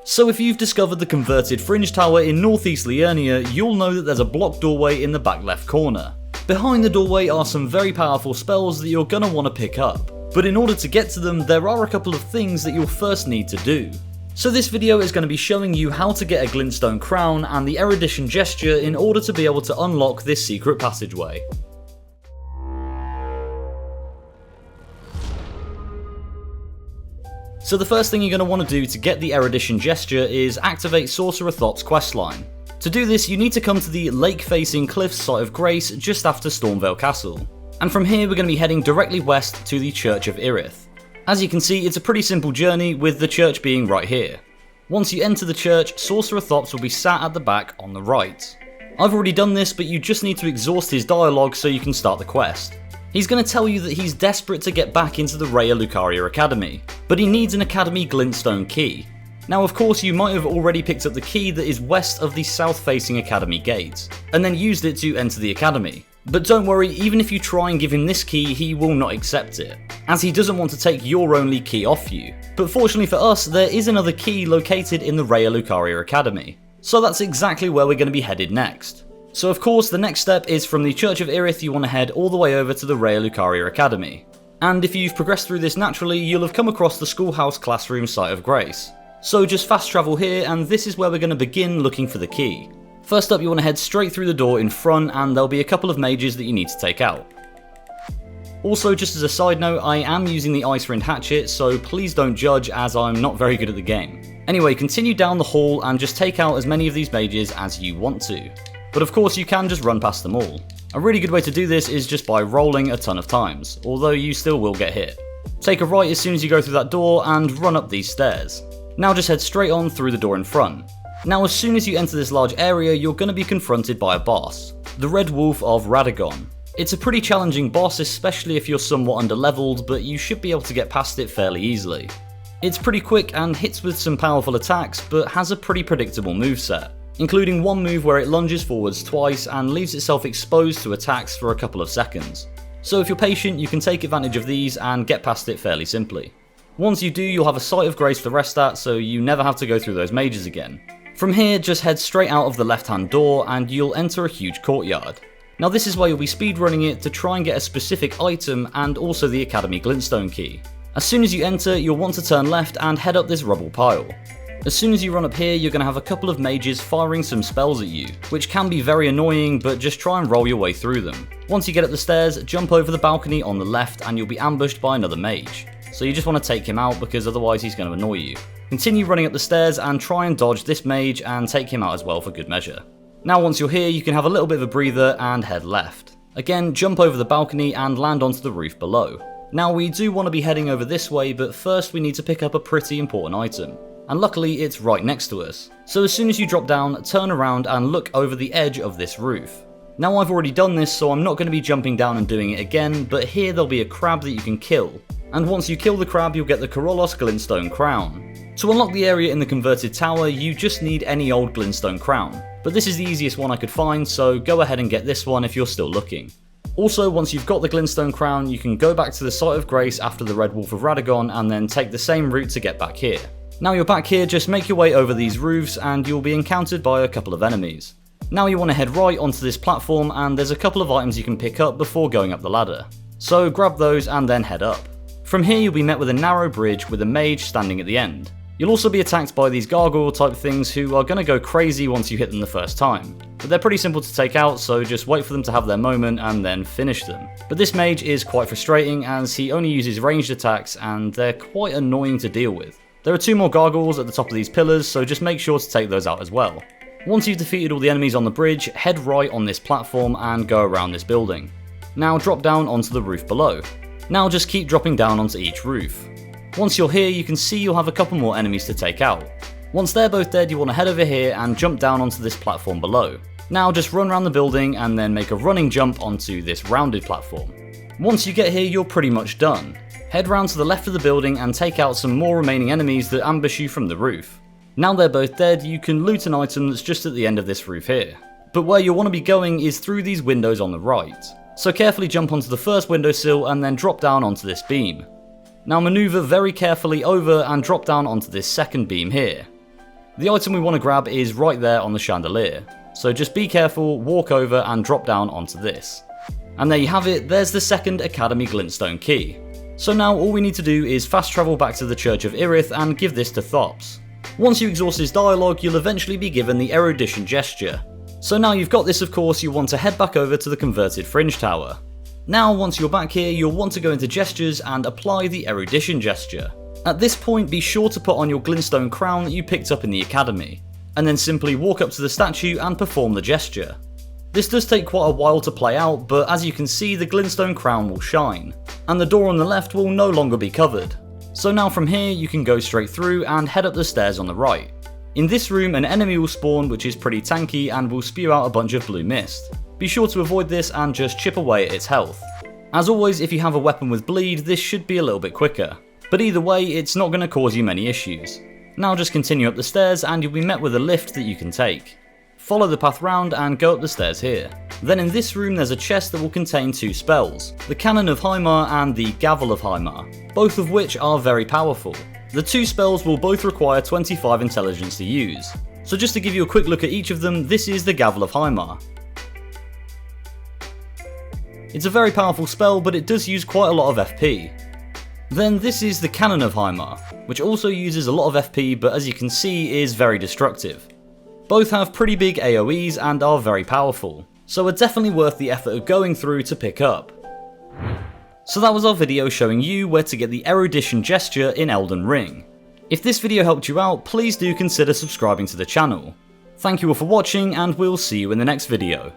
So if you've discovered the Converted Fringe Tower in northeast Liurnia, you'll know that there's a blocked doorway in the back left corner. Behind the doorway are some very powerful spells that you're going to want to pick up, but in order to get to them there are a couple of things that you'll first need to do. So this video is going to be showing you how to get a Glintstone Crown and the Erudition Gesture in order to be able to unlock this secret passageway. So the first thing you're going to want to do to get the Erudition Gesture is activate Sorcerer Thops Questline. To do this you need to come to the lake-facing cliffs site of Grace just after Stormvale Castle. And from here we're going to be heading directly west to the Church of Irith. As you can see, it's a pretty simple journey, with the church being right here. Once you enter the church, Sorcerer Thops will be sat at the back on the right. I've already done this, but you just need to exhaust his dialogue so you can start the quest. He's going to tell you that he's desperate to get back into the Raya Lucaria Academy, but he needs an Academy Glintstone key. Now of course you might have already picked up the key that is west of the south-facing Academy gate, and then used it to enter the Academy. But don't worry, even if you try and give him this key, he will not accept it, as he doesn't want to take your only key off you. But fortunately for us, there is another key located in the Raya Lucaria Academy, so that's exactly where we're going to be headed next. So of course the next step is from the Church of Irith you want to head all the way over to the Raya Lucaria Academy. And if you've progressed through this naturally, you'll have come across the schoolhouse classroom site of Grace. So just fast travel here, and this is where we're going to begin looking for the key. First up you want to head straight through the door in front, and there'll be a couple of mages that you need to take out. Also, just as a side note, I am using the Ice Rind Hatchet, so please don't judge as I'm not very good at the game. Anyway, continue down the hall and just take out as many of these mages as you want to. But of course you can just run past them all. A really good way to do this is just by rolling a ton of times, although you still will get hit. Take a right as soon as you go through that door and run up these stairs. Now just head straight on through the door in front. Now as soon as you enter this large area you're going to be confronted by a boss, the Red Wolf of Radagon. It's a pretty challenging boss, especially if you're somewhat underleveled, but you should be able to get past it fairly easily. It's pretty quick and hits with some powerful attacks, but has a pretty predictable moveset, including one move where it lunges forwards twice and leaves itself exposed to attacks for a couple of seconds. So if you're patient you can take advantage of these and get past it fairly simply. Once you do you'll have a Sight of Grace to rest at, so you never have to go through those mages again. From here just head straight out of the left hand door and you'll enter a huge courtyard. Now this is where you'll be speedrunning it to try and get a specific item and also the Academy Glintstone key. As soon as you enter you'll want to turn left and head up this rubble pile. As soon as you run up here you're going to have a couple of mages firing some spells at you, which can be very annoying, but just try and roll your way through them. Once you get up the stairs, jump over the balcony on the left and you'll be ambushed by another mage. So you just want to take him out because otherwise he's going to annoy you. Continue running up the stairs and try and dodge this mage and take him out as well for good measure. Now once you're here you can have a little bit of a breather and head left. Again, jump over the balcony and land onto the roof below. Now we do want to be heading over this way, but first we need to pick up a pretty important item. And luckily it's right next to us. So as soon as you drop down, turn around and look over the edge of this roof. Now I've already done this so I'm not going to be jumping down and doing it again, but here there'll be a crab that you can kill. And once you kill the crab you'll get the Glintstone Crown. To unlock the area in the Converted Tower you just need any old Glintstone Crown, but this is the easiest one I could find, so go ahead and get this one if you're still looking. Also, once you've got the Glintstone Crown you can go back to the Sight of Grace after the Red Wolf of Radagon and then take the same route to get back here. Now you're back here, just make your way over these roofs and you'll be encountered by a couple of enemies. Now you want to head right onto this platform and there's a couple of items you can pick up before going up the ladder. So grab those and then head up. From here you'll be met with a narrow bridge with a mage standing at the end. You'll also be attacked by these gargoyle type things who are going to go crazy once you hit them the first time. But they're pretty simple to take out, so just wait for them to have their moment and then finish them. But this mage is quite frustrating as he only uses ranged attacks and they're quite annoying to deal with. There are two more gargoyles at the top of these pillars, so just make sure to take those out as well. Once you've defeated all the enemies on the bridge, head right on this platform and go around this building. Now drop down onto the roof below. Now just keep dropping down onto each roof. Once you're here you can see you'll have a couple more enemies to take out. Once they're both dead you want to head over here and jump down onto this platform below. Now just run around the building and then make a running jump onto this rounded platform. Once you get here you're pretty much done. Head round to the left of the building and take out some more remaining enemies that ambush you from the roof. Now they're both dead you can loot an item that's just at the end of this roof here. But where you'll want to be going is through these windows on the right. So carefully jump onto the first windowsill and then drop down onto this beam. Now maneuver very carefully over and drop down onto this second beam here. The item we want to grab is right there on the chandelier, so just be careful, walk over and drop down onto this. And there you have it, there's the second Academy Glintstone key. So now all we need to do is fast travel back to the Church of Irith and give this to Thops. Once you exhaust his dialogue, you'll eventually be given the Erudition Gesture. So now you've got this, of course, you want to head back over to the Converted Fringe Tower. Now once you're back here, you'll want to go into Gestures and apply the Erudition Gesture. At this point, be sure to put on your Glintstone Crown that you picked up in the Academy, and then simply walk up to the statue and perform the gesture. This does take quite a while to play out, but as you can see, the Glintstone Crown will shine, and the door on the left will no longer be covered. So now from here, you can go straight through and head up the stairs on the right. In this room, an enemy will spawn which is pretty tanky and will spew out a bunch of blue mist. Be sure to avoid this and just chip away at its health. As always, if you have a weapon with bleed, this should be a little bit quicker. But either way, it's not going to cause you many issues. Now just continue up the stairs and you'll be met with a lift that you can take. Follow the path round and go up the stairs here. Then in this room there's a chest that will contain 2 spells, the Cannon of Hymar and the Gavel of Hymar, both of which are very powerful. The 2 spells will both require 25 intelligence to use. So just to give you a quick look at each of them, this is the Gavel of Hymar. It's a very powerful spell, but it does use quite a lot of FP. Then this is the Cannon of Hymar, which also uses a lot of FP, but as you can see is very destructive. Both have pretty big AoEs and are very powerful, so are definitely worth the effort of going through to pick up. So that was our video showing you where to get the Erudition Gesture in Elden Ring. If this video helped you out, please do consider subscribing to the channel. Thank you all for watching and we'll see you in the next video.